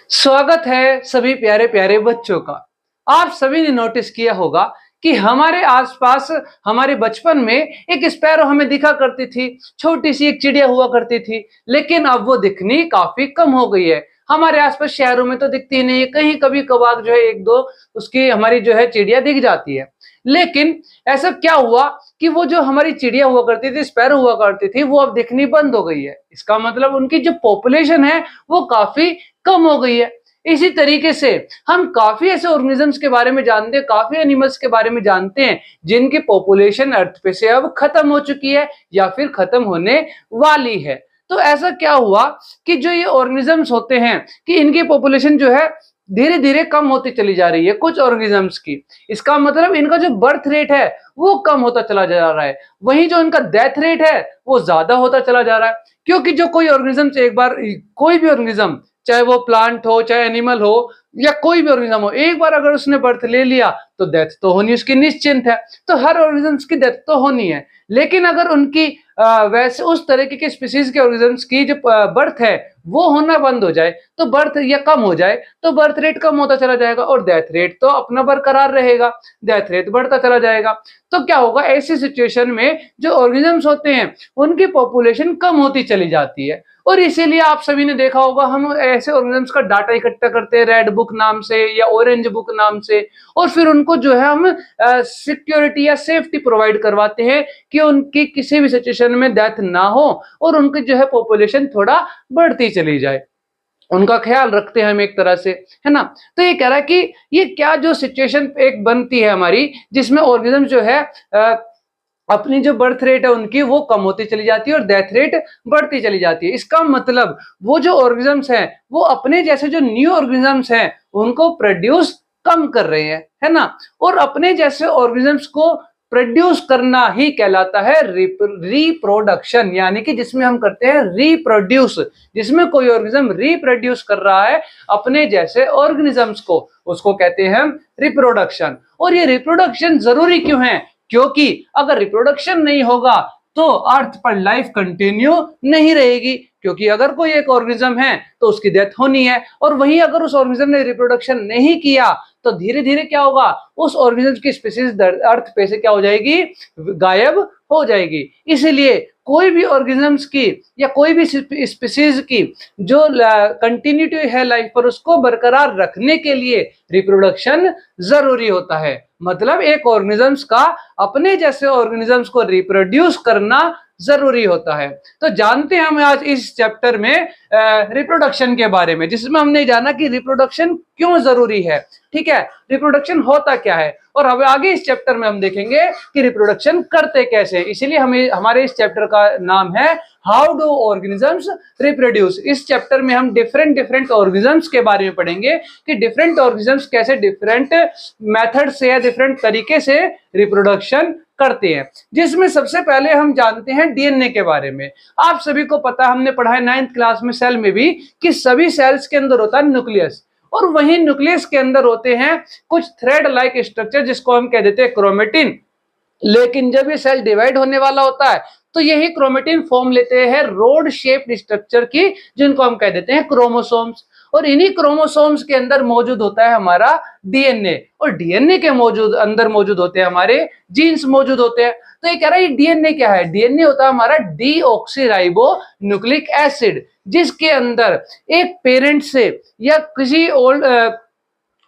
स्वागत है सभी प्यारे प्यारे बच्चों का। आप सभी ने नोटिस किया होगा कि हमारे आसपास हमारे बचपन में एक स्पैरो हमें दिखा करती थी, छोटी सी एक चिड़िया हुआ करती थी, लेकिन अब वो दिखनी काफी कम हो गई है। हमारे आसपास शहरों में तो दिखती ही नहीं है, कहीं कभी कभार जो है एक दो उसकी हमारी जो है चिड़िया दिख जाती है। लेकिन ऐसा क्या हुआ कि वो जो हमारी चिड़िया हुआ करती थी, स्पैरो हुआ करती थी, वो अब दिखनी बंद हो गई है। इसका मतलब उनकी जो पॉपुलेशन है वो काफी कम हो गई है। इसी तरीके से हम काफी ऐसे ऑर्गेनिजम्स के बारे में जानते हैं, काफी एनिमल्स के बारे में जानते हैं जिनकी पॉपुलेशन अर्थ पे से अब खत्म हो चुकी है या फिर खत्म होने वाली है। तो ऐसा क्या हुआ कि जो ये ऑर्गेनिजम्स होते हैं कि इनकी पॉपुलेशन जो है धीरे धीरे कम होती चली जा रही है कुछ ऑर्गेनिजम्स की। इसका मतलब इनका जो बर्थ रेट है वो कम होता चला जा रहा है, वहीं जो इनका डेथ रेट है वो ज्यादा होता चला जा रहा है। क्योंकि जो कोई ऑर्गेनिज्म एक बार, कोई भी ऑर्गेनिज्म, चाहे वो प्लांट हो चाहे एनिमल हो या कोई भी ऑर्गेनिज्म हो, एक बार अगर उसने बर्थ ले लिया तो डेथ तो होनी उसकी निश्चिंत है। तो हर ऑर्गेनिजम्स की डेथ तो होनी है, लेकिन अगर उनकी वैसे उस तरीके के स्पीसीज के ऑर्गेनिजम्स की जो बर्थ है वो होना बंद हो जाए, तो बर्थ या कम हो जाए, तो बर्थ रेट कम होता चला जाएगा और डेथ रेट तो अपना बरकरार रहेगा, डेथ रेट बढ़ता चला जाएगा। तो क्या होगा, ऐसी सिचुएशन में जो ऑर्गेनिजम्स होते हैं उनकी पॉपुलेशन कम होती चली जाती है। और इसीलिए आप सभी ने देखा होगा, हम ऐसे ऑर्गेनिजम्स का डाटा इकट्ठा करते हैं रेड बुक नाम से या ऑरेंज बुक नाम से, और फिर उनको जो है हम सिक्योरिटी या सेफ्टी प्रोवाइड करवाते हैं कि उनकी किसी भी सिचुएशन में डेथ ना हो और उनकी जो है पॉपुलेशन थोड़ा बढ़ती चली जाए, उनका ख्याल रखते हैं हम एक तरह से, है ना। तो ये कह रहा है कि ये क्या जो सिचुएशन एक बनती है हमारी, जिसमें ऑर्गेनिज्म जो है अपनी जो बर्थ रेट है उनकी वो कम होती चली जाती है और डेथ रेट बढ़ती चली जाती है। इसका मतलब वो जो ऑर्गेनिजम्स हैं वो अपने जैसे जो न्यू ऑर्गेनिजम्स हैं उनको प्रोड्यूस कम कर रहे हैं, है ना। और अपने जैसे ऑर्गेनिजम्स को प्रोड्यूस करना ही कहलाता है रिप्रोडक्शन, यानी कि जिसमें हम करते हैं रिप्रोड्यूस, जिसमें कोई ऑर्गेनिज्म रिप्रोड्यूस कर रहा है अपने जैसे ऑर्गेनिजम्स को, उसको कहते हैं हम रिप्रोडक्शन। और ये रिप्रोडक्शन जरूरी क्यों है? क्योंकि अगर रिप्रोडक्शन नहीं होगा तो अर्थ पर लाइफ कंटिन्यू नहीं रहेगी, क्योंकि अगर कोई एक ऑर्गेनिज्म है तो उसकी डेथ होनी है, और वहीं अगर उस ऑर्गेनिज्म ने रिप्रोडक्शन नहीं किया तो धीरे धीरे क्या होगा, उस ऑर्गेनिज्म की स्पीसीज अर्थ पे से क्या हो जाएगी, गायब हो जाएगी। इसलिए कोई भी ऑर्गेनिजम्स की या कोई भी स्पीसीज की जो कंटिन्यूटी है लाइफ पर, उसको बरकरार रखने के लिए रिप्रोडक्शन जरूरी होता है। मतलब एक ऑर्गेनिजम्स का अपने जैसे ऑर्गेनिजम्स को रिप्रोड्यूस करना जरूरी होता है। तो जानते हैं हम आज इस चैप्टर में रिप्रोडक्शन के बारे में, जिसमें हमने जाना कि रिप्रोडक्शन क्यों जरूरी है, ठीक है, रिप्रोडक्शन होता क्या है, और अब आगे इस चैप्टर में हम देखेंगे कि रिप्रोडक्शन करते कैसे। इसीलिए हमें हमारे इस चैप्टर का नाम है हाउ डू ऑर्गेनिजम्स रिप्रोड्यूस। इस चैप्टर में हम डिफरेंट डिफरेंट ऑर्गेनिजम्स के बारे में पढ़ेंगे कि डिफरेंट ऑर्गेनिजम्स कैसे डिफरेंट मेथड से या डिफरेंट तरीके से रिप्रोडक्शन करते हैं। जिसमें सबसे पहले हम जानते हैं डीएनए के बारे में। आप सभी को पता, हमने पढ़ा है 9th क्लास में सेल में भी, कि सभी सेल्स के अंदर होता है न्यूक्लियस, और वहीं न्यूक्लियस के अंदर होते हैं कुछ थ्रेड लाइक स्ट्रक्चर जिसको हम कह देते हैं क्रोमेटिन। लेकिन जब ये सेल डिवाइड होने वाला होता है तो यही क्रोमेटिन फॉर्म लेते हैं रोड शेप्ड स्ट्रक्चर की, जिनको हम कह देते हैं क्रोमोसोम्स। और इन्हीं क्रोमोसोम्स के अंदर मौजूद होता है हमारा डीएनए, और डीएनए के अंदर मौजूद होते हैं हमारे जीन्स मौजूद होते हैं। तो ये कह रहा है डीएनए क्या है? डीएनए होता है हमारा डीऑक्सीराइबो न्यूक्लिक एसिड, जिसके अंदर एक पेरेंट से या किसी ओल्ड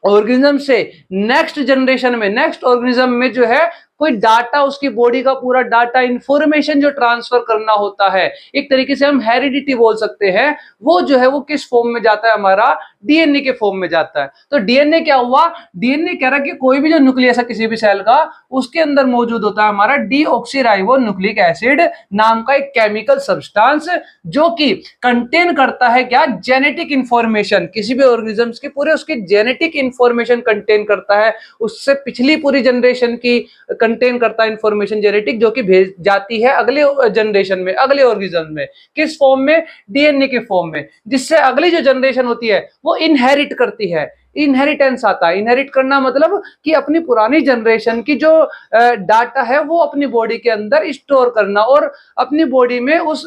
ऑर्गेनिज्म से नेक्स्ट जनरेशन में, नेक्स्ट ऑर्गेनिज्म में जो है कोई डाटा, उसकी बॉडी का पूरा डाटा, इंफॉर्मेशन जो ट्रांसफर करना होता है, एक तरीके से हम हेरिडिटी बोल सकते हैं, वो जो है वो किस फॉर्म में जाता है, हमारा डीएनए के फॉर्म में जाता है। तो डीएनए क्या हुआ? डीएनए कह रहा है कि कोई भी जो न्यूक्लियस है किसी भी सेल का, उसके अंदर मौजूद होता है हमारा डीऑक्सीराइबो न्यूक्लिक एसिड नाम का एक केमिकल सब्सटेंस, जो कि कंटेन करता है क्या, जेनेटिक इंफॉर्मेशन। किसी भी ऑर्गेनिजम्स की पूरे उसकी जेनेटिक इंफॉर्मेशन कंटेन करता है, उससे पिछली पूरी जनरेशन की कंटेन करता है इंफॉर्मेशन जेनेटिक, जो कि भेज जाती है अगले जनरेशन में, अगले ऑर्गेनिज्म में। किस फॉर्म में? डीएनए के फॉर्म में, जिससे अगली जो जनरेशन होती है वो इनहेरिट करती है। इनहेरिटेंस आता है। इनहेरिट करना मतलब कि अपनी पुरानी जनरेशन की जो डाटा है वो अपनी बॉडी के अंदर स्टोर करना और अपनी बॉडी में उस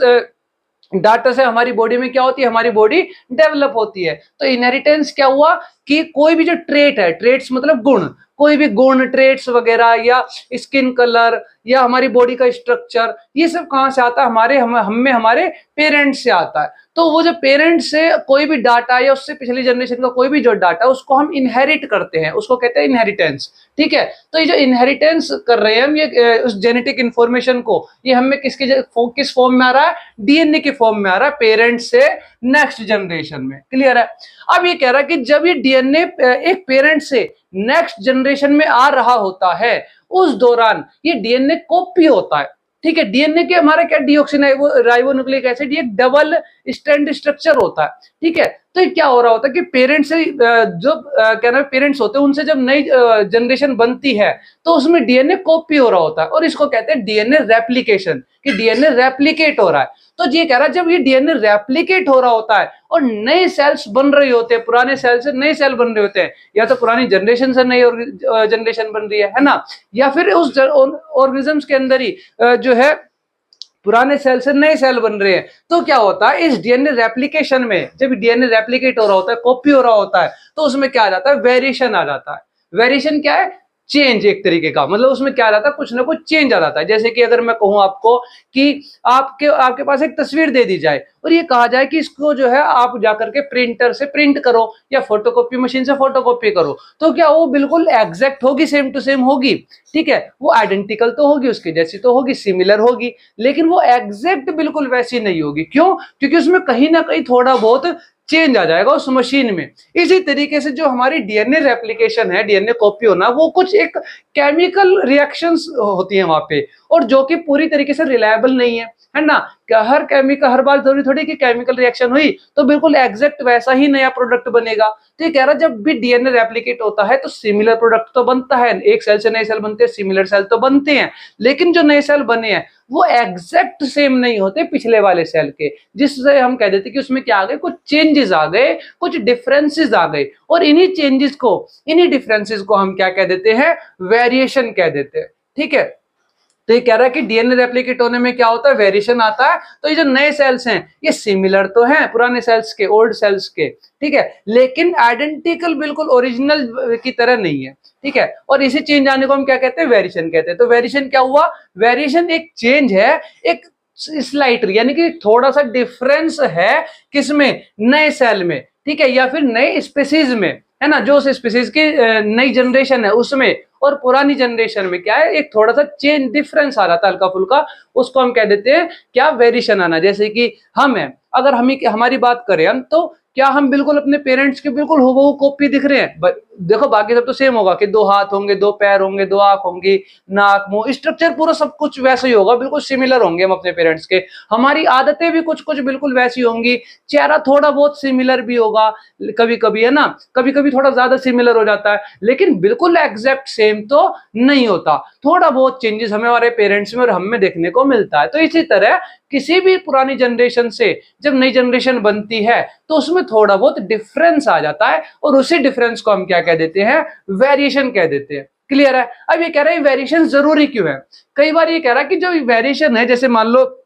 डाटा से हमारी बॉडी में क्या होती है, हमारी बॉडी डेवलप होती है। तो इनहेरिटेंस क्या हुआ कि कोई भी जो ट्रेट है, ट्रेट्स मतलब गुण, कोई भी गुण, ट्रेट्स वगैरह, या स्किन कलर, या हमारी बॉडी का स्ट्रक्चर, ये सब कहां से आता है, हम में हमारे पेरेंट्स से आता है। तो वो जो पेरेंट्स से कोई भी डाटा या उससे पिछली जनरेशन का कोई भी जो डाटा उसको हम इनहेरिट करते हैं, उसको कहते हैं इनहेरिटेंस। ठीक है, तो ये जो इनहेरिटेंस कर रहे हैं हम, ये उस जेनेटिक इंफॉर्मेशन को, ये हमें किस फॉर्म में आ रहा है, डीएनए के फॉर्म में आ रहा है, पेरेंट्स से नेक्स्ट जनरेशन में। क्लियर है। अब ये कह रहा है कि जब ये डीएनए एक पेरेंट से नेक्स्ट जनरेशन में आ रहा होता है, उस दौरान ये डीएनए कॉपी होता है। ठीक है, डीएनए के हमारा क्या, राइबोन्यूक्लिक एसिड, ये डबल स्ट्रैंड स्ट्रक्चर होता है। ठीक है, तो ये क्या हो रहा होता है कि पेरेंट्स से जो क्या नाम, पेरेंट्स होते हैं उनसे जब नई जनरेशन बनती है तो उसमें डीएनए कॉपी हो रहा होता है, और इसको कहते हैं डीएनए रेप्लिकेशन, कि डीएनए रेप्लिकेट हो रहा है। तो ये कह रहा है जब ये डीएनए रेप्लिकेट हो रहा होता है और नए सेल्स बन रहे होते हैं, पुराने सेल से नए सेल बन रहे होते हैं, या तो पुरानी जनरेशन से नई जनरेशन बन रही है ना, या फिर उस ऑर्गेनिजम्स के अंदर ही जो है पुराने सेल से नए सेल बन रहे हैं, तो क्या होता है इस डीएनए रेप्लिकेशन में, जब डीएनए रेप्लिकेट हो रहा होता है, कॉपी हो रहा होता है, तो उसमें क्या आ जाता है, वेरिएशन आ जाता है। वेरिएशन क्या है, चेंज एक तरीके का, मतलब उसमें क्या आ जाता है, कुछ ना कुछ चेंज आ जाता है। जैसे कि अगर मैं कहूं आपको कि आपके पास एक तस्वीर दे दी जाए और ये कहा जाए कि इसको जो है आप जाकर के प्रिंटर से प्रिंट करो या फोटोकॉपी मशीन से फोटोकॉपी करो, तो क्या वो बिल्कुल एग्जैक्ट होगी, सेम टू सेम होगी? ठीक है, वो आइडेंटिकल तो होगी, उसकी जैसी तो होगी, सिमिलर होगी, लेकिन वो एग्जैक्ट बिल्कुल वैसी नहीं होगी। क्यों? क्योंकि उसमें कहीं ना कहीं थोड़ा बहुत चेंज आ जाएगा उस मशीन में। इसी तरीके से जो हमारी डीएनए रेप्लिकेशन है, डीएनए कॉपी होना, वो कुछ एक केमिकल रिएक्शंस होती है वहां पे, और जो कि पूरी तरीके से रिलायबल नहीं है ना। हर केमिकल, हर बार जरूरी थोड़ी कि केमिकल रिएक्शन हुई तो बिल्कुल एग्जैक्ट वैसा ही नया प्रोडक्ट बनेगा। तो ये कह रहा है जब भी डीएनए रेप्लिकेट होता है तो सिमिलर प्रोडक्ट तो बनता है, एक सेल से नए सेल बनते हैं, सिमिलर सेल तो बनते हैं, लेकिन जो नए सेल बने हैं वो एग्जैक्ट सेम नहीं होते पिछले वाले सेल के, जिससे हम कह देते कि उसमें क्या आ गए, कुछ चेंजेस आ गए, कुछ डिफरेंसेस आ गए, और इन्हीं चेंजेस को, इन्हीं डिफरेंसेस को हम क्या कह देते हैं, वेरिएशन कह देते हैं। ठीक है, तो ये कह रहा है कि डीएनए रेप्लिकेट होने में क्या होता है, वेरिएशन आता है। तो ये जो नए सेल्स हैं ये सिमिलर तो हैं पुराने सेल्स के, ओल्ड सेल्स के, ठीक है, लेकिन आइडेंटिकल, बिल्कुल ओरिजिनल की तरह नहीं है। ठीक है, और इसी चेंज आने को हम क्या कहते हैं, वेरिएशन कहते हैं। तो वेरिएशन क्या हुआ, वेरिएशन एक चेंज है, एक स्लाइट, यानी कि थोड़ा सा डिफरेंस है, किसमें, नए सेल में, ठीक है, या फिर नए स्पीसीज में, है ना, जो उस स्पीसीज की नई जनरेशन है उसमें, और पुरानी जनरेशन में क्या है, एक थोड़ा सा चेंज, डिफरेंस आ रहा था हल्का फुल्का, उसको हम कह देते हैं क्या, वेरिएशन आना। जैसे कि हम है, अगर हम हमारी बात करें हम, तो क्या हम बिल्कुल अपने पेरेंट्स के बिल्कुल हूबहू कॉपी दिख रहे हैं? देखो बाकी सब तो सेम होगा कि 2 हाथ होंगे, 2 पैर होंगे, 2 आंख होंगी, नाक, मुंह, स्ट्रक्चर पूरा सब कुछ वैसे ही होगा, बिल्कुल सिमिलर होंगे हम अपने पेरेंट्स के। हमारी आदतें भी कुछ कुछ बिल्कुल वैसी होंगी, चेहरा थोड़ा बहुत सिमिलर भी होगा कभी कभी, है ना, कभी कभी थोड़ा ज्यादा सिमिलर हो जाता है, लेकिन बिल्कुल एग्जैक्ट सेम तो नहीं होता, थोड़ा बहुत चेंजेस हमें हमारे पेरेंट्स में और हम में देखने को मिलता है। तो इसी तरह किसी भी पुरानी जनरेशन से जब नई जनरेशन बनती है तो उसमें थोड़ा बहुत डिफरेंस आ जाता है, और उसी डिफरेंस को हम क्या कह देते हैं, वेरिएशन कह देते हैं। क्लियर है। अब ये कह रहा है वेरिएशन जरूरी क्यों है? कई बार ये कह रहा है कि जो वेरिएशन है, जैसे मान लो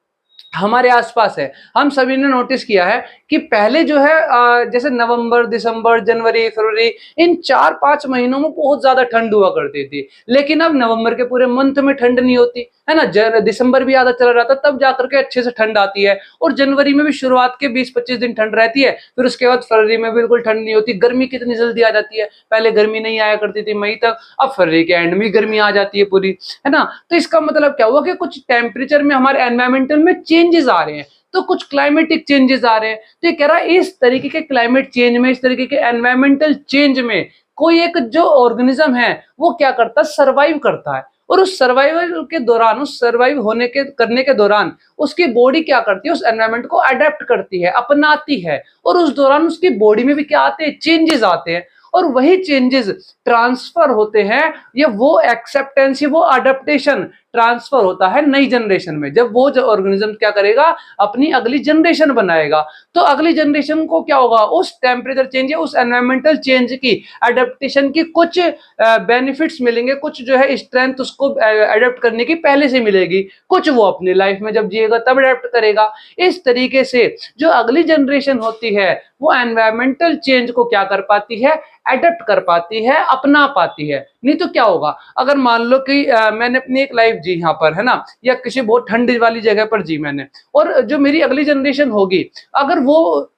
हमारे आसपास है, हम सभी ने नोटिस किया है कि पहले जो है जैसे नवंबर, दिसंबर, जनवरी, फरवरी, इन 4-5 महीनों में बहुत ज्यादा ठंड हुआ करती थी, लेकिन अब नवंबर के पूरे मंथ में ठंड नहीं होती है ना, दिसंबर भी आधा चला जाता तब जाकर के अच्छे से ठंड आती है, और जनवरी में भी शुरुआत के 20-25 दिन ठंड रहती है, फिर उसके बाद फरवरी में बिल्कुल ठंड नहीं होती। गर्मी कितनी जल्दी आ जाती है, पहले गर्मी नहीं आया करती थी मई तक, अब फरवरी के एंड में गर्मी आ जाती है पूरी, है ना। तो इसका मतलब क्या हुआ कि कुछ टेम्परेचर में, हमारे एनवायरमेंटल में चेंजेस आ रहे हैं, तो कुछ क्लाइमेटिक चेंजेस आ रहे हैं। तो ये कह रहा है इस तरीके के क्लाइमेट चेंज में, इस तरीके के एनवायरमेंटल चेंज में कोई एक जो ऑर्गेनिज्म है वो क्या करता है, सर्वाइव करता है, और उस सर्वाइवल के दौरान, उस सर्वाइव होने के करने के दौरान उसकी बॉडी क्या करती है, उस एनवायरमेंट को अडेप्ट करती है, अपनाती है, और उस दौरान उसकी बॉडी में भी क्या आते हैं, चेंजेस आते हैं, और वही चेंजेस ट्रांसफर होते हैं, ये वो एक्सेप्टेंस, वो अडेप्टेशन ट्रांसफर होता है नई जनरेशन में। जब वो जो ऑर्गेनिज्म क्या करेगा, अपनी अगली जनरेशन बनाएगा, तो अगली जनरेशन को क्या होगा, उस टेम्परेचर चेंज या उस एनवायरमेंटल चेंज की एडेप्टेशन की कुछ बेनिफिट्स मिलेंगे, कुछ जो है स्ट्रेंथ उसको एडेप्ट करने की पहले से मिलेगी, कुछ वो अपनी लाइफ में जब जिएगा तब एडेप्ट करेगा। इस तरीके से जो अगली जनरेशन होती है वो एनवायरमेंटल चेंज को क्या कर पाती है, एडेप्ट कर पाती है, अपना पाती है। नहीं तो क्या होगा, अगर मान लो कि मैंने अपनी एक लाइफ जी यहाँ पर, है ना, या किसी बहुत ठंडी वाली जगह पर जी मैंने, और जो मेरी अगली जनरेशन होगी अगर वो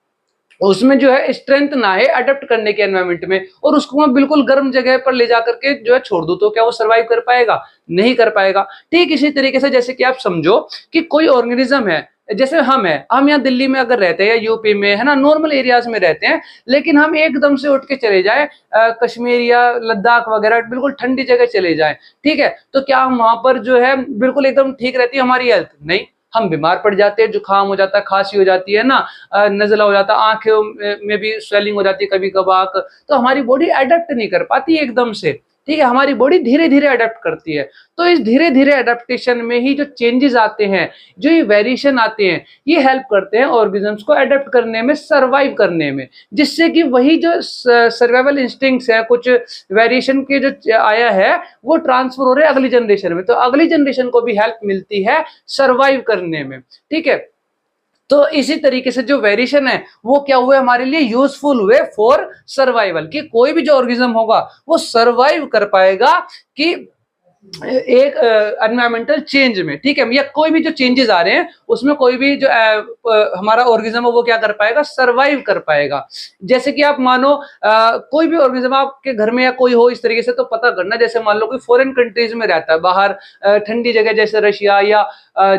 उसमें जो है स्ट्रेंथ ना है अडेप्ट करने के एनवायरमेंट में, और उसको मैं बिल्कुल गर्म जगह पर ले जाकर के जो है छोड़ दूं, तो क्या वो सरवाइव कर पाएगा? नहीं कर पाएगा। ठीक इसी तरीके से जैसे कि आप समझो कि कोई ऑर्गेनिज्म है, जैसे हम यहाँ दिल्ली में अगर रहते हैं या यूपी में, है ना, नॉर्मल एरियाज में रहते हैं, लेकिन हम एकदम से उठ के चले जाए कश्मीर या लद्दाख वगैरह बिल्कुल ठंडी जगह चले जाए, ठीक है, तो क्या हम वहां पर जो है बिल्कुल एकदम ठीक रहती है हमारी हेल्थ? नहीं, हम बीमार पड़ जाते हैं, जुकाम हो जाता है, खांसी हो जाती है ना, नज़ला हो जाता है, आंखों में भी स्वेलिंग हो जाती है कभी कभार, तो हमारी बॉडी अडेप्ट नहीं कर पाती एकदम से, ठीक है, हमारी बॉडी धीरे धीरे अडेप्ट करती है। तो इस धीरे धीरे अडेप्टेशन में ही जो चेंजेस आते हैं, जो ये वेरिएशन आते हैं, ये हेल्प करते हैं ऑर्गेनिजम्स को अडेप्ट करने में, सरवाइव करने में, जिससे कि वही जो सर्वाइवल इंस्टिंक्ट्स है, कुछ वेरिएशन के जो आया है वो ट्रांसफर हो रहे हैं अगली जनरेशन में, तो अगली जनरेशन को भी हेल्प मिलती है सरवाइव करने में, ठीक है। तो इसी तरीके से जो वेरिएशन है वो क्या हुए, हमारे लिए यूजफुल हुए फॉर सर्वाइवल, कि कोई भी जो ऑर्गेनिज्म होगा वो सर्वाइव कर पाएगा कि एक एनवायरमेंटल चेंज में, ठीक है, या कोई भी जो चेंजेस आ रहे हैं उसमें कोई भी जो हमारा ऑर्गेनिज्म है वो क्या कर पाएगा, सरवाइव कर पाएगा। जैसे कि आप मानो कोई भी ऑर्गेनिज्म आपके घर में या कोई हो इस तरीके से, तो पता करना, जैसे मान लो कोई फॉरेन कंट्रीज में रहता है, बाहर ठंडी जगह जैसे रशिया या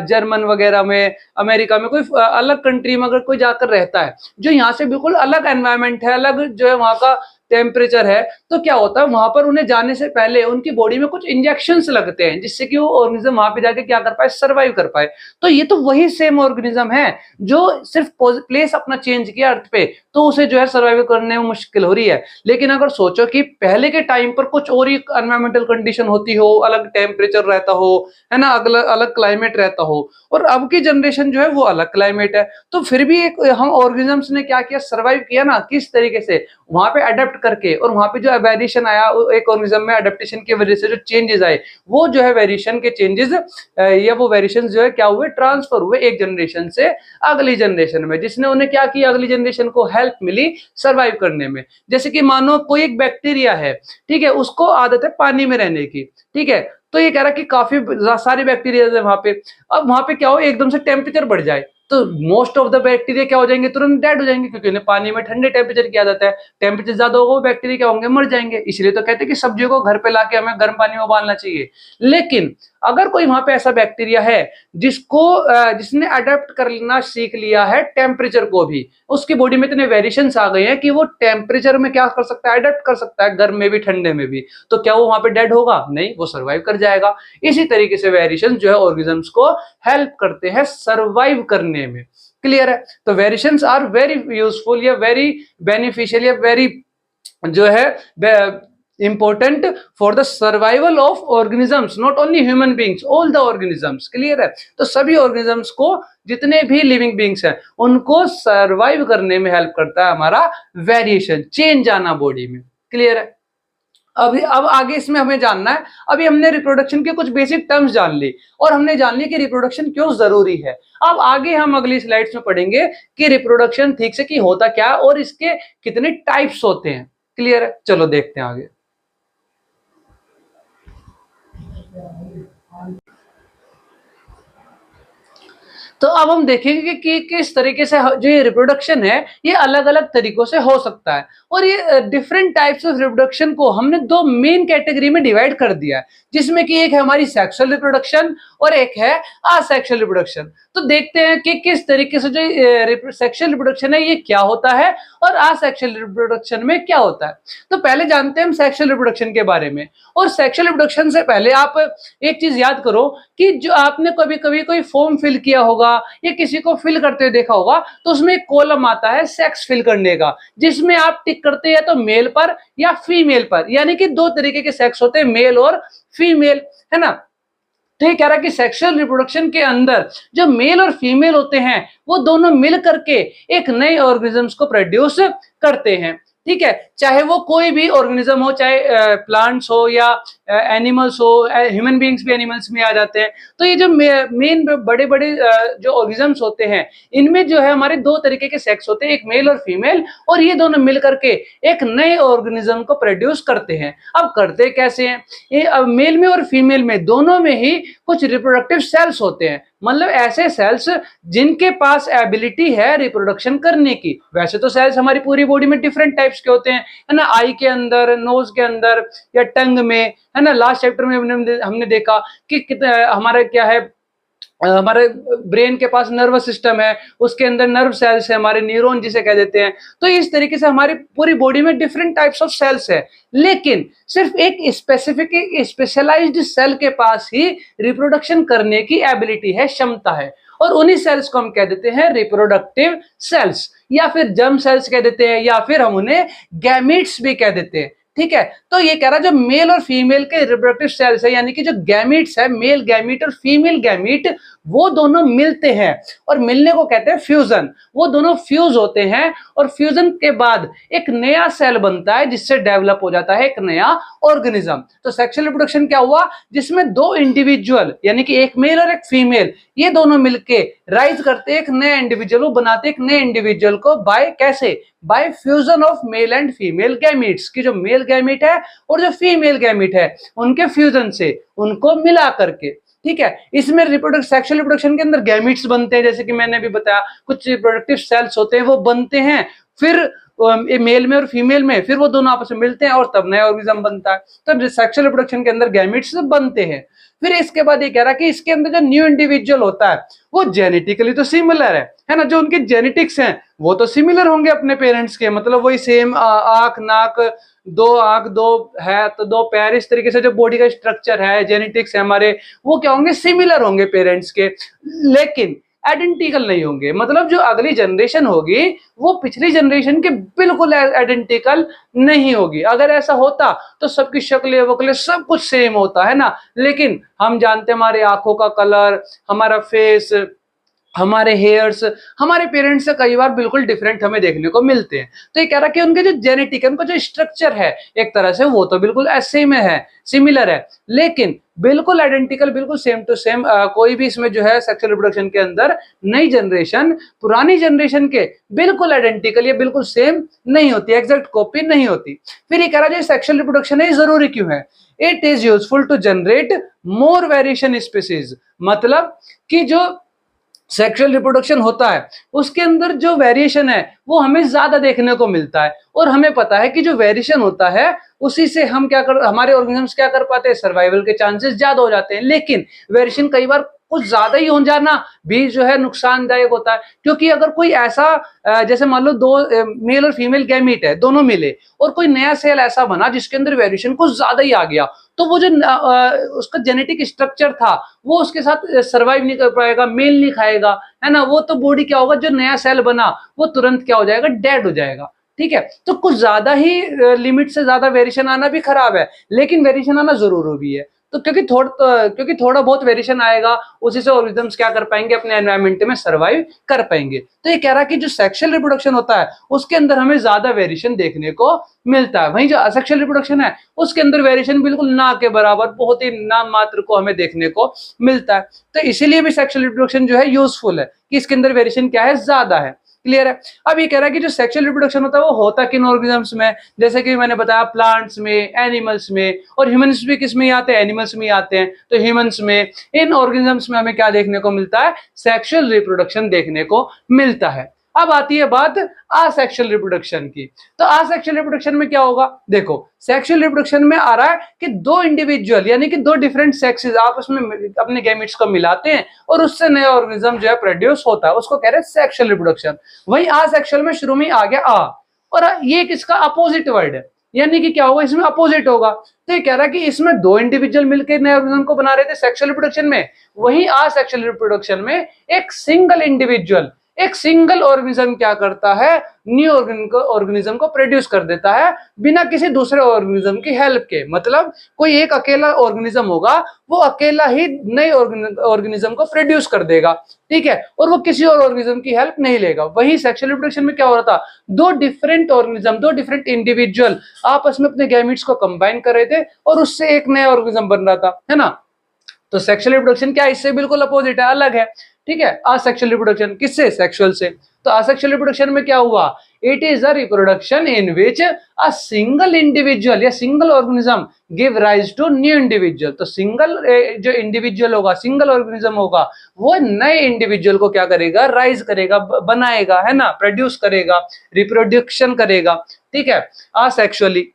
जर्मन वगैरह में, अमेरिका में, कोई अलग कंट्री में अगर कोई जाकर रहता है, जो यहाँ से बिल्कुल अलग एनवायरमेंट है, अलग जो है वहाँ का टेम्परेचर है, तो क्या होता है वहां पर उन्हें जाने से पहले उनकी बॉडी में कुछ इंजेक्शंस लगते हैं, जिससे कि वो ऑर्गेनिज्म वहां पे जाके क्या कर पाए, सरवाइव कर पाए। तो ये तो वही सेम ऑर्गेनिज्म है जो सिर्फ प्लेस अपना चेंज किया अर्थ पे, तो उसे जो है सर्वाइव करने में मुश्किल हो रही है। लेकिन अगर सोचो कि पहले के टाइम पर कुछ और ही एनवायरमेंटल कंडीशन होती हो, अलग टेम्परेचर रहता हो, है ना, अलग अलग क्लाइमेट रहता हो, और अब की जनरेशन जो है वो अलग क्लाइमेट है, तो फिर भी एक हम ऑर्गेनिजम्स ने क्या किया, सर्वाइव किया ना, किस तरीके से, वहां पे अडेप्ट करके, और वहां पे जो वेरिएशन आया एक ऑर्गेनिज्म में अडेप्टेशन की वजह से जो चेंजेस आए, वो जो है वेरिएशन के चेंजेस या वो वेरिएशन जो है क्या हुए, ट्रांसफर हुए एक जनरेशन से अगली जनरेशन में, जिसने उन्हें क्या किया, अगली जनरेशन को हेल्प मिली सर्वाइव करने में। जैसे कि मानो कोई एक बैक्टीरिया है, ठीक है, उसको आदत है पानी में रहने की, ठीक है, तो ये कह रहा कि काफी सारे बैक्टीरिया है वहां पे, अब वहां पे क्या हो, एकदम से टेम्परेचर बढ़ जाए, तो मोस्ट ऑफ द बैक्टीरिया क्या हो जाएंगे, तुरंत डेड हो जाएंगे, क्योंकि उन्हें पानी में ठंडे टेम्परेचर की आदत है, टेम्परेचर ज्यादा होगा वो बैक्टीरिया क्या होंगे, मर जाएंगे। इसलिए तो कहते हैं कि सब्जियों को घर पे लाके हमें गर्म पानी में उबालना चाहिए। लेकिन अगर कोई वहां पे ऐसा बैक्टीरिया है जिसने अडेप्ट करना सीख लिया है टेम्परेचर को भी, उसकी बॉडी में इतने वेरिएशंस आ गए हैं कि वो टेम्परेचर में क्या कर सकता है, अडेप्ट कर सकता है, गर्म में भी ठंडे में भी, तो क्या वो वहां पे डेड होगा? नहीं, वो सर्वाइव कर जाएगा। इसी तरीके से वेरिएशन जो है ऑर्गेनिजम्स को हेल्प करते हैं सर्वाइव करने में। क्लियर है? तो वेरिएशंस आर वेरी यूजफुल या वेरी बेनिफिशियल या वेरी जो है important for the survival of organisms, not only human beings, all the organisms। Clear है? तो सभी organisms को, जितने भी लिविंग बींग्स हैं, उनको सर्वाइव करने में हेल्प करता है हमारा वेरिएशन, चेंज आना बॉडी में। क्लियर है? अब आगे इसमें हमें जानना है, अभी हमने रिप्रोडक्शन के कुछ बेसिक टर्म्स जान ली, और हमने जान लिया कि रिप्रोडक्शन क्यों जरूरी है। अब आगे हम अगली स्लाइड्स में पढ़ेंगे कि रिप्रोडक्शन ठीक से कि होता क्या और इसके कितने टाइप्स होते हैं। क्लियर है? चलो देखते हैं आगे। तो अब हम देखेंगे कि किस तरीके से जो ये रिप्रोडक्शन है ये अलग अलग तरीकों से हो सकता है, और ये डिफरेंट टाइप्स ऑफ रिप्रोडक्शन को हमने दो मेन कैटेगरी में डिवाइड कर दिया है, जिसमें कि एक है हमारी सेक्सुअल रिप्रोडक्शन और एक है असेक्सुअल रिप्रोडक्शन। तो देखते हैं कि किस तरीके से जो सेक्सुअल रिप्रोडक्शन है ये क्या होता है और असेक्सुअल रिप्रोडक्शन में क्या होता है। तो पहले जानते हैं हम सेक्सुअल रिप्रोडक्शन के बारे में। और सेक्सुअल रिप्रोडक्शन से पहले आप एक चीज याद करो कि जो आपने कभी कभी कोई फॉर्म फिल किया होगा या किसी को फिल करते हुए देखा होगा, तो उसमें एक कॉलम आता है सेक्स फिल करने का, जिसमें आप टिक करते हैं तो मेल पर या फीमेल पर, यानी कि दो तरीके के सेक्स होते हैं, मेल और फीमेल, है ना। तो ये कह रहा है कि सेक्सुअल रिप्रोडक्शन के अंदर जो मेल और फीमेल होते हैं वो दोनों मिल करके एक नए ऑर्गेनिजम्स को प्रोड्यूस करते हैं। ठीक है, चाहे वो कोई भी ऑर्गेनिज्म हो, चाहे प्लांट्स हो या एनिमल्स हो, ह्यूमन बीइंग्स भी एनिमल्स में आ जाते हैं। तो ये जो मेन बड़े बड़े जो ऑर्गेनिजम्स होते हैं इनमें जो है हमारे दो तरीके के सेक्स होते हैं, एक मेल और फीमेल, और ये दोनों मिल करके एक नए ऑर्गेनिज्म को प्रोड्यूस करते हैं। अब करते कैसे हैं? ये मेल में और फीमेल में दोनों में ही कुछ रिप्रोडक्टिव सेल्स होते हैं, मतलब ऐसे सेल्स जिनके पास एबिलिटी है रिप्रोडक्शन करने की। वैसे तो सेल्स हमारी पूरी बॉडी में डिफरेंट टाइप्स के होते हैं, है ना, आई के अंदर, नोज के अंदर या टंग में, है ना। लास्ट चैप्टर में हमने देखा कि हमारा क्या है, हमारे ब्रेन के पास नर्वस सिस्टम है, उसके अंदर नर्व सेल्स है, हमारे न्यूरॉन जिसे कह देते हैं। तो इस तरीके से हमारी पूरी बॉडी में डिफरेंट टाइप्स ऑफ सेल्स है, लेकिन सिर्फ एक स्पेसिफिक स्पेशलाइज्ड सेल के पास ही रिप्रोडक्शन करने की एबिलिटी है, क्षमता है, और उन्हीं सेल्स को हम कह देते हैं रिप्रोडक्टिव सेल्स, या फिर जर्म सेल्स कह देते हैं, या फिर हम उन्हें गैमीट्स भी कह देते हैं। ठीक है, तो ये कह रहा है जो मेल और फीमेल के रिप्रोडक्टिव सेल्स है, यानी कि जो गैमीट्स है, मेल गैमीट और फीमेल गैमीट, वो दोनों मिलते हैं और मिलने को कहते हैं फ्यूजन। वो दोनों फ्यूज होते हैं और फ्यूजन के बाद एक नया सेल बनता है जिससे डेवलप हो जाता है एक नया ऑर्गेनिज्म। तो सेक्सुअल रिप्रोडक्शन क्या हुआ, जिसमें दो इंडिविजुअल यानी कि एक मेल और एक फीमेल, ये दोनों मिलके राइज करते एक नए इंडिविजुअल को, बनाते एक नए इंडिविजुअल को, बाय कैसे, bye fusion of male and female gametes, की जो मेल गैमीट है और जो फीमेल गैमीट है उनके फ्यूजन से, उनको मिला करके। ठीक है, इसमें सेक्सुअल रिप्रोडक्शन के अंदर गैमीट्स बनते हैं, जैसे कि मैंने भी बताया, कुछ रिप्रोडक्टिव सेल्स होते हैं वो बनते हैं, फिर मेल में और फीमेल में, फिर वो दोनों आपस में मिलते हैं और तब नया ऑर्गेनिज्म बनता है। तो सेक्सुअल रिप्रोडक्शन के अंदर गैमीट्स बनते हैं। फिर इसके बाद ये कह रहा है कि इसके अंदर जो न्यू इंडिविजुअल होता है वो जेनेटिकली तो सिमिलर है ना, जो उनके जेनेटिक्स हैं वो तो सिमिलर होंगे अपने पेरेंट्स के, मतलब वही सेम आंख नाक, दो आंख दो है तो दो पैर, इस तरीके से जो बॉडी का स्ट्रक्चर है, जेनेटिक्स है हमारे, वो क्या होंगे, सिमिलर होंगे पेरेंट्स के, लेकिन आइडेंटिकल नहीं होंगे। मतलब जो अगली जनरेशन होगी वो पिछली जनरेशन के बिल्कुल आइडेंटिकल नहीं होगी। अगर ऐसा होता तो सबकी शक्लें वकलें सब कुछ सेम होता है ना, लेकिन हम जानते हैं हमारी आंखों का कलर, हमारा फेस, हमारे हेयर्स हमारे पेरेंट्स से कई बार बिल्कुल डिफरेंट हमें देखने को मिलते हैं। तो ये कह रहा कि उनके जो जेनेटिक, उनका जो स्ट्रक्चर है एक तरह से वो तो बिल्कुल ऐसे में है, सिमिलर है, लेकिन बिल्कुल आइडेंटिकल, बिल्कुल सेम टू सेम कोई भी इसमें जो है सेक्सुअल रिप्रोडक्शन के अंदर नई जनरेशन पुरानी जनरेशन के बिल्कुल आइडेंटिकल या बिल्कुल सेम नहीं होती, एग्जैक्ट कॉपी नहीं होती। फिर ये कह रहा है सेक्सुअल रिप्रोडक्शन है जरूरी क्यों है, it is useful to generate more variation species, मतलब कि जो सेक्सुअल रिप्रोडक्शन होता है उसके अंदर जो वेरिएशन है वो हमें ज्यादा देखने को मिलता है, और हमें पता है कि जो वेरिएशन होता है उसी से हम हमारे ऑर्गेनिजम्स क्या कर पाते हैं, सर्वाइवल के चांसेस ज्यादा हो जाते हैं। लेकिन वेरिएशन कई बार कुछ ज्यादा ही हो जाना भी जो है नुकसानदायक होता है, क्योंकि अगर कोई ऐसा जैसे मान लो दो मेल और फीमेल गैमीट है, दोनों मिले और कोई नया सेल ऐसा बना जिसके अंदर वेरिएशन कुछ ज्यादा ही आ गया, तो वो जो उसका जेनेटिक स्ट्रक्चर था वो उसके साथ सर्वाइव नहीं कर पाएगा, मेल नहीं खाएगा, है ना। वो तो बॉडी क्या होगा, जो नया सेल बना वो तुरंत क्या हो जाएगा, डेड हो जाएगा। ठीक है, तो कुछ ज्यादा ही लिमिट से ज्यादा वेरिएशन आना भी खराब है, लेकिन वेरिएशन आना जरूरी भी है। तो क्योंकि थोड़ा बहुत वेरिएशन आएगा उसी से ऑर्गेनिजम्स क्या कर पाएंगे, अपने एनवायरनमेंट में सर्वाइव कर पाएंगे। तो ये कह रहा है कि जो सेक्सुअल रिप्रोडक्शन होता है उसके अंदर हमें ज्यादा वेरिएशन देखने को मिलता है, वहीं जो असेक्सुअल रिप्रोडक्शन है उसके अंदर वेरिएशन बिल्कुल ना के बराबर, बहुत ही नाम मात्र को हमें देखने को मिलता है। तो इसीलिए भी सेक्सुअल रिप्रोडक्शन जो है यूजफुल है कि इसके अंदर वेरिएशन क्या है, ज्यादा है। क्लियर है। अब ये कह रहा है कि जो सेक्सुअल रिप्रोडक्शन होता है वो होता किन ऑर्गेनिजम्स में, जैसे कि मैंने बताया प्लांट्स में, एनिमल्स में, और ह्यूमंस भी किस में आते हैं, एनिमल्स में आते हैं। तो ह्यूमंस में, इन ऑर्गेनिजम्स में हमें क्या देखने को मिलता है, सेक्सुअल रिप्रोडक्शन देखने को मिलता है। अब आती है बात असेक्सुअल रिप्रोडक्शन की। तो असेक्सुअल रिप्रोडक्शन में क्या होगा, देखो सेक्सुअल रिप्रोडक्शन में आ रहा है कि दो इंडिविजुअल यानी कि दो डिफरेंट सेक्सेस आपस में अपने गैमेट्स को मिलाते हैं और उससे नया ऑर्गेनिज्म जो है प्रोड्यूस होता है, उसको कह रहे हैं सेक्सुअल रिप्रोडक्शन। वही असेक्सुअल में शुरू में आ गया आ, और ये किसका अपोजिट वर्ड है, यानी कि क्या होगा, इसमें अपोजिट होगा। तो ये कह रहा है कि इसमें दो इंडिविजुअल मिलकर नए ऑर्गेनिज्म को बना रहे थे सेक्सुअल रिप्रोडक्शन में, वही असेक्सुअल रिप्रोडक्शन में एक सिंगल इंडिविजुअल एक सिंगल ऑर्गेनिज्म क्या करता है, न्यू ऑर्गेनिज्म को प्रोड्यूस कर देता है बिना किसी दूसरे ऑर्गेनिज्म की हेल्प के। मतलब कोई एक अकेला ऑर्गेनिज्म होगा, वो अकेला ही नए ऑर्गेनिज्म को प्रोड्यूस कर देगा, ठीक है, और वो किसी और ऑर्गेनिज्म की हेल्प नहीं लेगा। वही सेक्सुअल रिप्रोडक्शन में क्या हो रहा था, दो डिफरेंट ऑर्गेनिज्म, दो डिफरेंट इंडिविजुअल आपस में अपने गैमेट्स को कंबाइन कर रहे थे और उससे एक नया ऑर्गेनिज्म बन रहा था, है ना। तो सेक्सुअल रिप्रोडक्शन क्या है, इससे बिल्कुल अपोजिट है, अलग है, ठीक है। असेक्सुअल रिप्रोडक्शन किससे, सेक्सुअल से। तो असेक्सुअल रिप्रोडक्शन में क्या हुआ, it is a reproduction in which a single individual या single organism give rise to new individual. तो सिंगल जो इंडिविजुअल होगा, सिंगल ऑर्गेनिज्म होगा, वो नए इंडिविजुअल को क्या करेगा, राइज करेगा, बनाएगा, है ना, प्रोड्यूस करेगा, रिप्रोडक्शन करेगा, ठीक है, असेक्सुअली।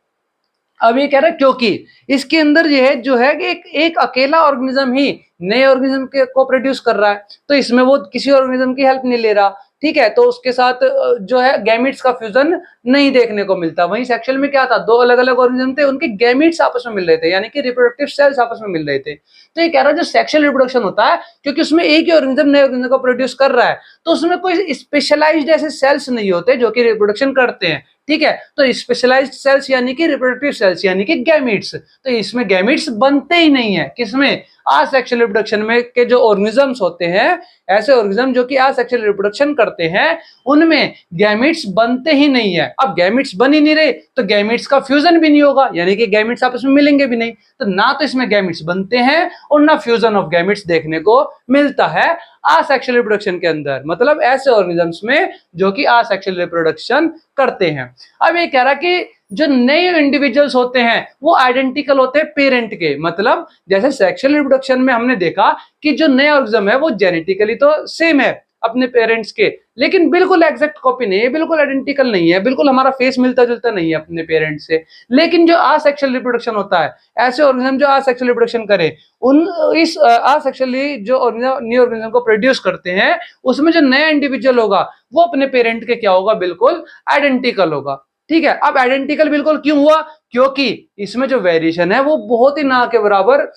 अब ये कह रहा है क्योंकि इसके अंदर ये है जो है कि एक अकेला ऑर्गेनिज्म ही नए ऑर्गेनिज्म को प्रोड्यूस कर रहा है, तो इसमें वो किसी ऑर्गेनिज्म की हेल्प नहीं ले रहा, ठीक है, तो उसके साथ जो है गैमेट्स का फ्यूजन नहीं देखने को मिलता। वहीं सेक्सुअल में क्या था, दो अलग अलग ऑर्गेनिज्म थे, उनके गैमेट्स आपस में मिल रहे थे, यानी कि रिप्रोडक्टिव सेल्स आपस में मिल रहे थे। तो ये कह रहा है जो सेक्सुअल रिप्रोडक्शन होता है, क्योंकि उसमें एक ही ऑर्गेनिज्म नए ऑर्गेनिज्म को प्रोड्यूस कर रहा है, तो उसमें कोई स्पेशलाइज्ड ऐसे सेल्स नहीं होते जो कि रिप्रोडक्शन करते हैं, ठीक है। तो स्पेशलाइज्ड सेल्स यानी कि रिप्रोडक्टिव सेल्स यानी कि गैमेट्स, तो इसमें गैमेट्स बनते ही नहीं है, किसमें, असेक्सुअल रिप्रोडक्शन में के जो ऑर्गेनिजम्स होते हैं, ऐसे ऑर्गेनिज्म जो कि असेक्सुअल रिप्रोडक्शन करते हैं, उनमें गैमेट्स बनते ही नहीं है। अब गैमेट्स बन ही नहीं रहे तो गैमेट्स का फ्यूजन भी नहीं होगा, यानी कि गैमेट्स आपस में मिलेंगे भी नहीं, तो ना तो इसमें गैमेट्स बनते हैं और ना फ्यूजन ऑफ गैमेट्स देखने को मिलता है असेक्सुअल रिप्रोडक्शन के अंदर, मतलब ऐसे ऑर्गेनिजम्स में जो कि असेक्सुअल रिप्रोडक्शन करते हैं। अब ये कह रहा कि जो नए इंडिविजुअल्स होते हैं वो आइडेंटिकल होते हैं पेरेंट के, मतलब जैसे सेक्सुअल रिप्रोडक्शन में हमने देखा कि जो नया ऑर्गेनिज्म है वो जेनेटिकली तो सेम है अपने पेरेंट्स के, लेकिन बिल्कुल एग्जैक्ट कॉपी नहीं है, बिल्कुल आइडेंटिकल नहीं है, बिल्कुल हमारा फेस मिलता जुलता नहीं है अपने पेरेंट्स से। लेकिन जो असेक्सुअल रिप्रोडक्शन होता है, ऐसे ऑर्गेनिज्म जो असेक्सुअल रिप्रोडक्शन करे, उन इस असेक्सुअली जो न्यू ऑर्गेनिज्म को प्रोड्यूस करते हैं, उसमें जो नया इंडिविजुअल होगा वो अपने पेरेंट के क्या होगा, बिल्कुल आइडेंटिकल होगा, ठीक है। अब आइडेंटिकल बिल्कुल क्यों हुआ, क्योंकि इसमें जो वेरिएशन है वो बहुत ही ना के बराबर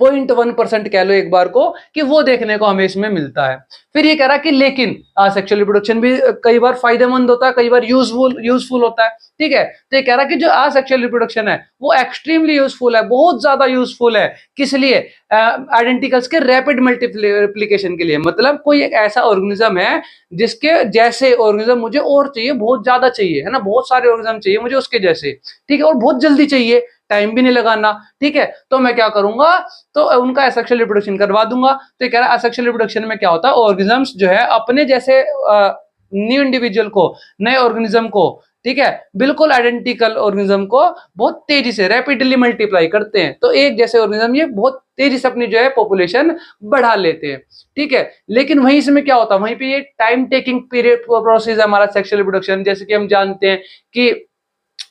0.1% कह लो एक बार को, कि वो देखने को हमें इसमें मिलता है। फिर ये कह रहा है कि लेकिन असेक्सुअल रिप्रोडक्शन भी कई बार फायदेमंद होता है, कई बार यूजफुल होता है, ठीक है। तो ये कह रहा है कि जो असेक्सुअल रिप्रोडक्शन है वो एक्सट्रीमली यूजफुल है, बहुत ज्यादा यूजफुल है, किस लिए, आइडेंटिकल्स के रैपिड मल्टीप्लिकेशन के लिए। मतलब कोई एक ऐसा ऑर्गेनिज्म है जिसके जैसे ऑर्गेनिज्म मुझे और चाहिए, बहुत ज्यादा चाहिए, है ना, बहुत सारे ऑर्गेनिज्म चाहिए मुझे उसके जैसे, ठीक है, और बहुत जल्दी चाहिए, टाइम भी नहीं लगाना, ठीक है, तो मैं क्या करूंगा, तो उनका असेक्सुअल रिप्रोडक्शन करवा दूंगा। तो ये कह रहा है असेक्सुअल रिप्रोडक्शन में क्या होता है, ऑर्गेनिजम्स जो है अपने जैसे न्यू इंडिविजुअल को, नए ऑर्गेनिज्म को, ठीक है, बिल्कुल आइडेंटिकल ऑर्गेनिज्म को बहुत तेजी से रैपिडली मल्टीप्लाई करते हैं। तो एक जैसे ऑर्गेनिज्म ये बहुत तेजी से अपनी जो है पॉपुलेशन बढ़ा लेते हैं, ठीक है। लेकिन वहीं इसमें क्या होता है, वहीं पे ये टाइम टेकिंग पीरियड प्रोसेस है हमारा सेक्सुअल रिप्रोडक्शन। जैसे कि हम जानते हैं कि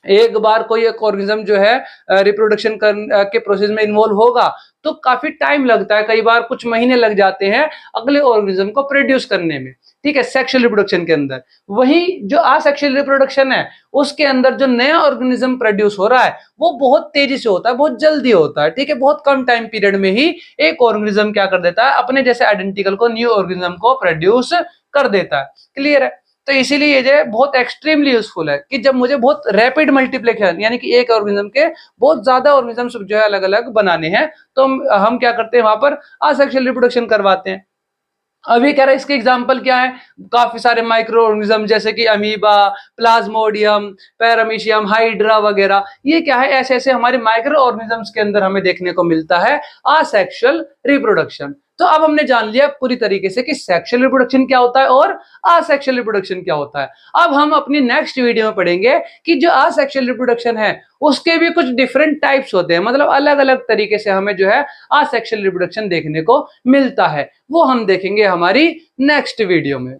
एक बार कोई एक ऑर्गेनिज्म जो है रिप्रोडक्शन के प्रोसेस में इन्वॉल्व होगा तो काफी टाइम लगता है, कई बार कुछ महीने लग जाते हैं अगले ऑर्गेनिज्म को प्रोड्यूस करने में, ठीक है, सेक्सुअल रिप्रोडक्शन के अंदर। वही जो असेक्सुअल रिप्रोडक्शन है उसके अंदर जो नया ऑर्गेनिज्म प्रोड्यूस हो रहा है वो बहुत तेजी से होता है, बहुत जल्दी होता है, ठीक है, बहुत कम टाइम पीरियड में ही एक ऑर्गेनिज्म क्या कर देता है, अपने जैसे आइडेंटिकल को, न्यू ऑर्गेनिज्म को प्रोड्यूस कर देता है। क्लियर है। तो इसीलिए ये जो है बहुत एक्सट्रीमली यूजफुल है कि जब मुझे बहुत रैपिड मल्टीप्लिकेशन, यानी कि एक ऑर्गेनिज्म के बहुत ज्यादा ऑर्गेनिज्म जो है अलग अलग बनाने हैं, तो हम क्या करते हैं, वहां पर असेक्सुअल रिप्रोडक्शन करवाते हैं। अभी कह रहे हैं इसके एग्जाम्पल क्या है, काफी सारे माइक्रो ऑर्गेनिज्म जैसे कि अमीबा, प्लाज्मोडियम, पैरामीशियम, हाइड्रा वगैरह, ये क्या है, ऐसे ऐसे हमारे माइक्रो ऑर्गेनिजम्स के अंदर हमें देखने को मिलता है असेक्सुअल रिप्रोडक्शन। तो अब हमने जान लिया पूरी तरीके से कि सेक्सुअल रिप्रोडक्शन क्या होता है और असेक्सुअल रिप्रोडक्शन क्या होता है। अब हम अपनी नेक्स्ट वीडियो में पढ़ेंगे कि जो असेक्सुअल रिप्रोडक्शन है उसके भी कुछ डिफरेंट टाइप्स होते हैं, मतलब अलग अलग तरीके से हमें जो है असेक्सुअल रिप्रोडक्शन देखने को मिलता है, वो हम देखेंगे हमारी नेक्स्ट वीडियो में।